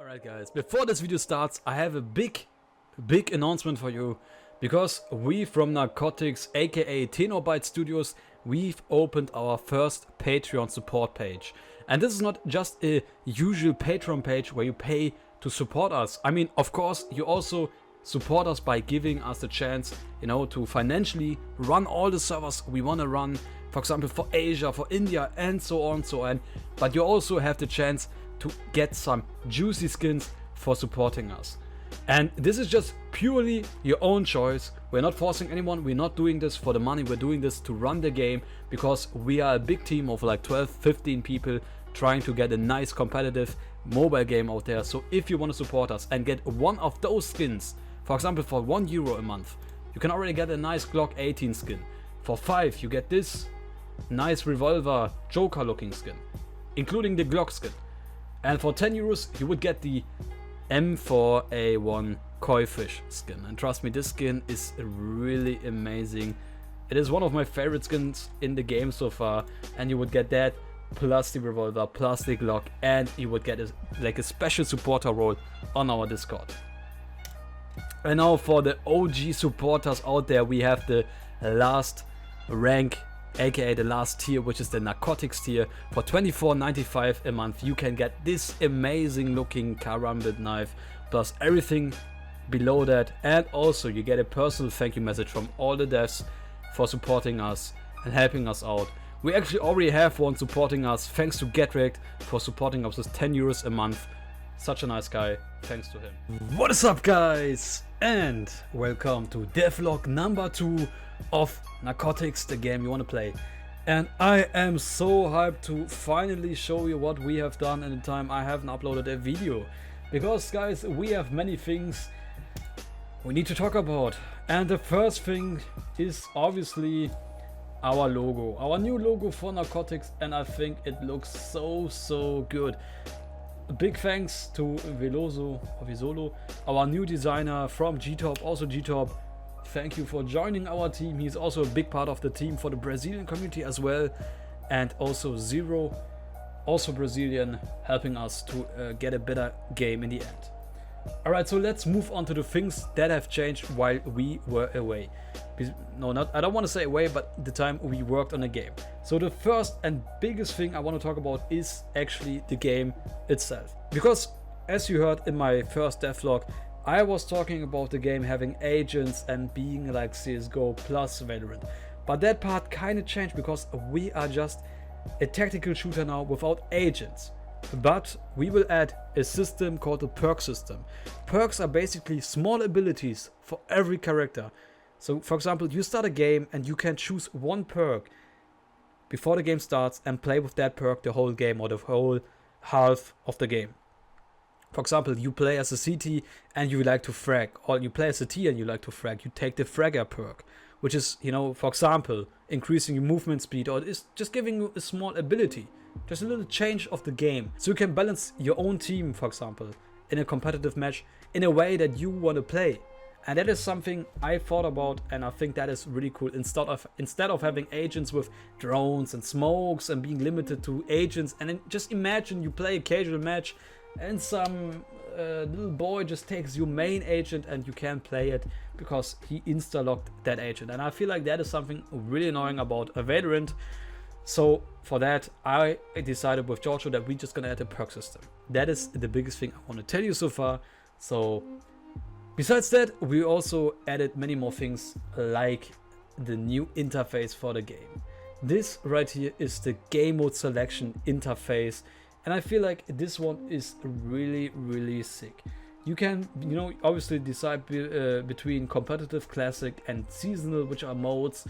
Alright guys, before this video starts, I have a big announcement for you, because we from Narcotics, aka Tenobyte Studios, we've opened our first Patreon support page. And this is not just a usual Patreon page where you pay to support us. I mean, of course, you also support us by giving us the chance, to financially run all the servers we want to run, for example, for Asia, for India, and so on, so on. But you also have the chance to get some juicy skins for supporting us. And this is just purely your own choice. We're not forcing anyone, we're not doing this for the money, we're doing this to run the game, because we are a big team of like 12-15 people trying to get a nice competitive mobile game out there. So if you want to support us and get one of those skins, for example for €1 a month, you can already get a nice Glock 18 skin. For 5 you get this nice Revolver Joker looking skin, including the Glock Skin. And for €10 you would get the M4A1 koi fish skin. And trust me, this skin is really amazing. It is one of my favorite skins in the game so far. And you would get that plus the Revolver, plus the Glock, and you would get a special supporter role on our Discord. And now for the OG supporters out there, we have the last rank, aka the last tier, which is the Narcotics tier. For $24.95 a month you can get this amazing looking karambit knife plus everything below that, and also you get a personal thank you message from all the devs for supporting us and helping us out. We actually already have one supporting us, thanks to GetWrecked for supporting us with €10 a month. Such a nice guy, thanks to him. What is up guys, and welcome to Devlog number 2 of Narcotics, the game you want to play. And I am so hyped to finally show you what we have done in the time I haven't uploaded a video, because guys, we have many things we need to talk about. And the first thing is obviously our logo, our new logo for Narcotics, and I think it looks so good. Big thanks to Visolo, our new designer from GTop, also GTop. Thank you for joining our team. He's also a big part of the team for the Brazilian community as well. And also Zero, also Brazilian, helping us to get a better game in the end. Alright, so let's move on to the things that have changed while we were away. No, I don't want to say away, but the time we worked on the game. So the first and biggest thing I want to talk about is actually the game itself. Because as you heard in my first devlog, I was talking about the game having agents and being like Csgo plus Valorant. But that part kind of changed, because we are just a tactical shooter now without agents. But we will add a system called the perk system. Perks are basically small abilities for every character. So for example, you start a game and you can choose one perk before the game starts and play with that perk the whole game, or the whole half of the game. For example, you play as a CT and you like to frag, or you play as a T and you like to frag, you take the fragger perk, which is, for example, increasing your movement speed, or it's just giving you a small ability, just a little change of the game. So you can balance your own team, for example, in a competitive match in a way that you want to play. And that is something I thought about, and I think that is really cool. Instead of having agents with drones and smokes and being limited to agents, and then just imagine you play a casual match and some little boy just takes your main agent and you can't play it because he insta-locked that agent. And I feel like that is something really annoying about a Valorant. So for that, I decided with Giorgio that we're just gonna add a perk system. That is the biggest thing I want to tell you so far. So besides that, we also added many more things, like the new interface for the game. This right here is the Gamemode selection interface. And I feel like this one is really sick. You can, obviously decide between competitive, classic, and seasonal, which are modes,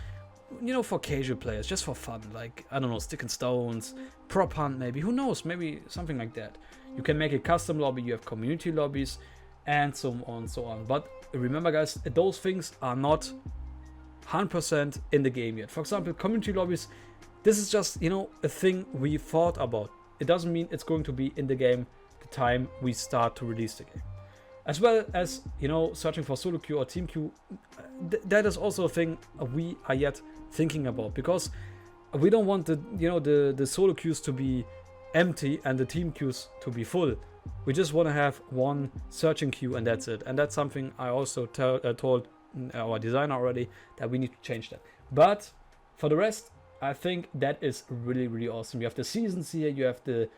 for casual players, just for fun. Like, I don't know, stick and stones, prop hunt maybe, who knows, maybe something like that. You can make a custom lobby, you have community lobbies, and so on and so on. But remember guys, those things are not 100% in the game yet. For example, community lobbies, this is just, a thing we thought about. It doesn't mean it's going to be in the game the time we start to release the game. As well as, searching for solo queue or team queue, that is also a thing we are yet thinking about, because we don't want the solo queues to be empty and the team queues to be full. We just want to have one searching queue and that's it. And that's something I also told our designer already, that we need to change that. But for the rest, I think that is really, really awesome. You have the seasons here, you have the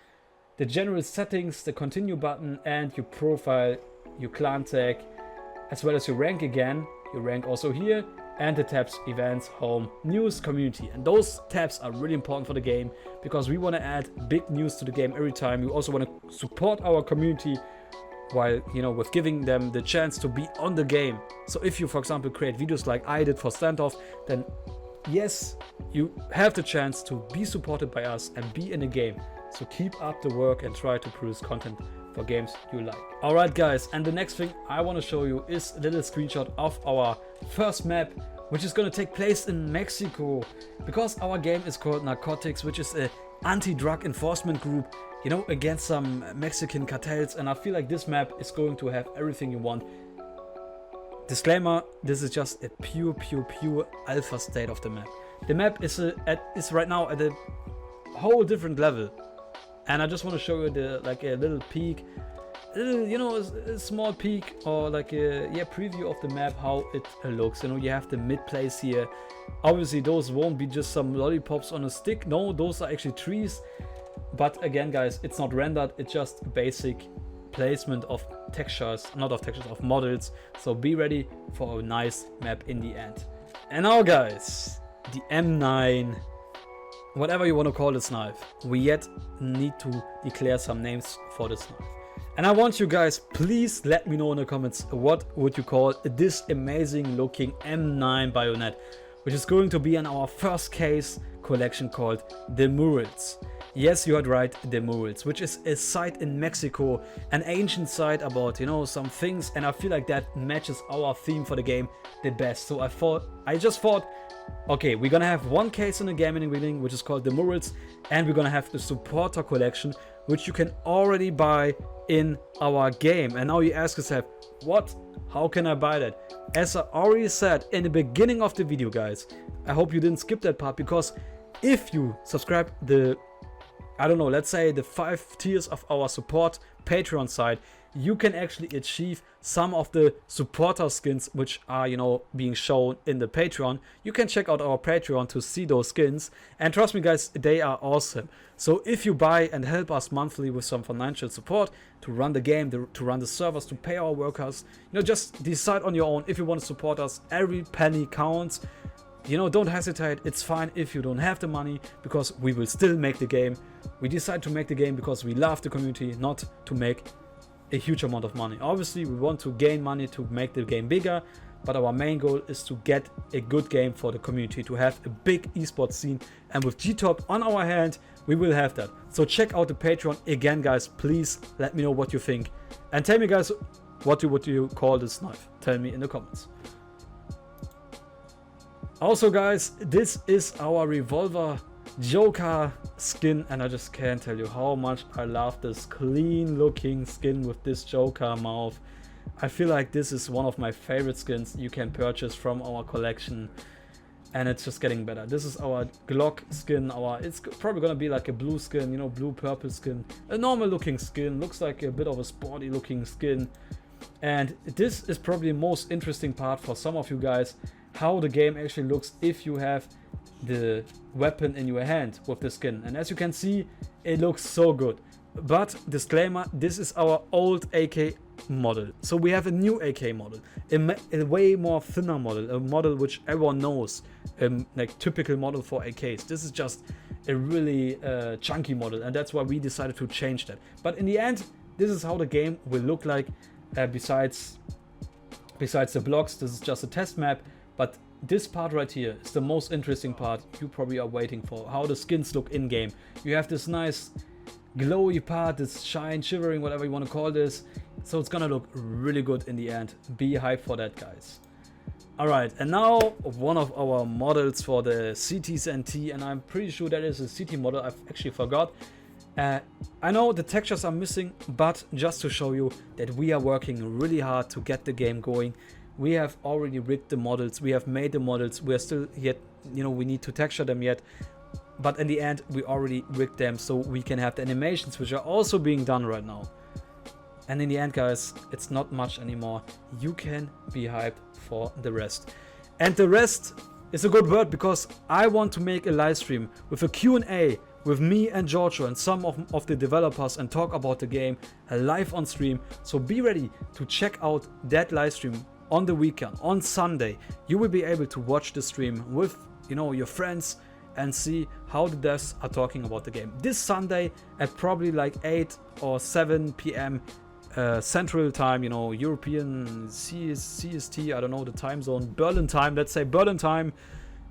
general settings, the continue button, and your profile, your clan tag, as well as your rank again. Your rank also here, and the tabs events, home, news, community. And those tabs are really important for the game because we want to add big news to the game every time. We also want to support our community while, you know, with giving them the chance to be on the game. So if you, for example, create videos like I did for Standoff, then yes, you have the chance to be supported by us and be in the game. So keep up the work and try to produce content for games you like. Alright guys, and the next thing I want to show you is a little screenshot of our first map, which is going to take place in Mexico, because our game is called Narcotics, which is a anti-drug enforcement group, you know, against some Mexican cartels, and I feel like this map is going to have everything you want. Disclaimer, this is just a pure alpha state of the map. The map is right now at a whole different level. And I just want to show you a little peek, you know, a small peek, or like a preview of the map, how it looks. You know, you have the mid place here. Obviously those won't be just some lollipops on a stick. No, those are actually trees. But again guys, it's not rendered, it's just basic placement of textures, not of textures, of models. So be ready for a nice map in the end. And now guys, the M9, whatever you want to call this knife, we yet need to declare some names for this knife. And I want you guys, please let me know in the comments, what would you call this amazing looking M9 bayonet, which is going to be in our first case collection called The Murals. Yes, you heard right, The Murals, which is a site in Mexico, an ancient site about, you know, some things, and I feel like that matches our theme for the game the best. So I just thought, okay, we're gonna have one case in the game in the beginning, which is called The Murals, and we're gonna have the supporter collection, which you can already buy in our game. And now you ask yourself, what? How can I buy that? As I already said in the beginning of the video, guys, I hope you didn't skip that part, because if you subscribe I don't know, let's say the 5 tiers of our support Patreon site, you can actually achieve some of the supporter skins which are, you know, being shown in the Patreon. You can check out our Patreon to see those skins, and trust me guys, they are awesome. So if you buy and help us monthly with some financial support to run the game, to run the servers, to pay our workers, you know, just decide on your own if you want to support us. Every penny counts. You know, don't hesitate. It's fine if you don't have the money, because we will still make the game. We decide to make the game because we love the community, not to make a huge amount of money. Obviously we want to gain money to make the game bigger, but our main goal is to get a good game for the community, to have a big esports scene, and with G-Top on our hand, we will have that. So check out the Patreon again guys, please let me know what you think, and tell me guys, what would you call this knife? Tell me in the comments. Also guys, this is our Revolver Joker skin, and I just can't tell you how much I love this clean looking skin with this Joker mouth. I feel like this is one of my favorite skins you can purchase from our collection, and it's just getting better. This is our Glock Skin. It's probably gonna be like a blue skin, you know, blue purple skin, a normal looking skin, looks like a bit of a sporty looking skin. And this is probably the most interesting part for some of you guys, how the game actually looks if you have the weapon in your hand with the skin. And as you can see, it looks so good. But disclaimer, this is our old AK model. So we have a new AK model, a way more thinner model, a model which everyone knows, like typical model for AKs. This is just a really chunky model, and that's why we decided to change that. But in the end, this is how the game will look like. Besides the blocks, this is just a test map. But this part right here is the most interesting part you probably are waiting for, how the skins look in game. You have this nice glowy part, this shine, shivering, whatever you want to call this. So it's gonna look really good in the end. Be hyped for that guys. Alright, and now one of our models for the CTs, and I'm pretty sure that is a CT model, I've actually forgot. I know the textures are missing, but just to show you that we are working really hard to get the game going. We have already rigged the models, we have made the models, we're still yet, you know, we need to texture them yet. But in the end, we already rigged them so we can have the animations, which are also being done right now. And in the end, guys, it's not much anymore. You can be hyped for the rest. And the rest is a good word, because I want to make a live stream with a Q&A with me and Giorgio and some of the developers and talk about the game live on stream. So be ready to check out that live stream on the weekend, on Sunday. You will be able to watch the stream with, you know, your friends and see how the devs are talking about the game. This Sunday at probably like 8 or 7 p.m. Central time, you know, European CST, I don't know the time zone, Berlin time, let's say Berlin time,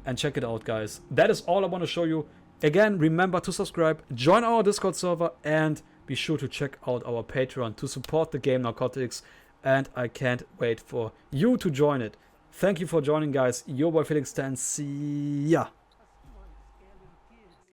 and check it out, guys. That is all I want to show you. Again, remember to subscribe, join our Discord server, and be sure to check out our Patreon to support the game Narcotics, and I can't wait for you to join it. Thank you for joining, guys. Your boy Felix Stan. See ya.